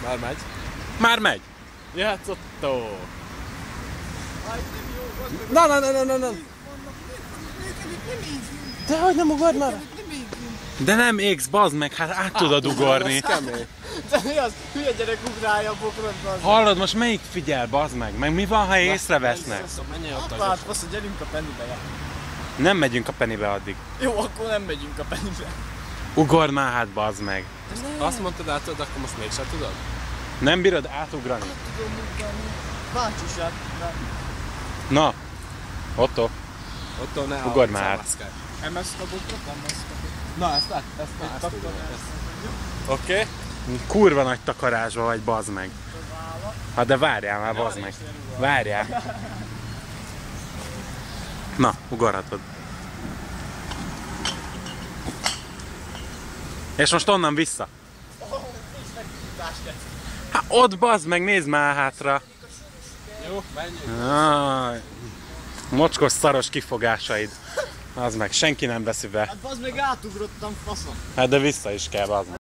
Már megy. Már megy. Játszotto. Na. Dehogy nem ugorj már. De nem égsz, bazd meg, hát át tudod ugorni. Ez kemény. De mi az? Hülye gyerek ugrálja a bokrot, bazd. Hallod, most melyik figyel, bazd meg? Meg mi van, ha észrevesznek? Menjél ott Hát, az. basz, gyerünk a pennybe, ja. Nem megyünk a Pennybe addig. Jó, akkor nem megyünk a pennybe. Ugorj már hát, bazd meg. Azt mondtad át, akkor most mégsem tudod? Nem bírod átugrani? Tudom ugrani. Bácsisát. Na, Otto, Otto ne ugorj már. Emezt a bokrot, emezt a bokrot. Na, ezt lát, ezt tudod. Oké. Kurva nagy takarásba vagy, bazd meg. Hát de várjál már, bazd meg. Várjál. Na, ugorhatod. És most onnan vissza. Hát ott, bazd meg, nézd már hátra. Jó, menjünk. Áj, mocskos szaros kifogásaid. Az meg, senki nem veszi be. Hát bazd meg átugrottam, faszom. Hát de vissza is kell, bazd meg.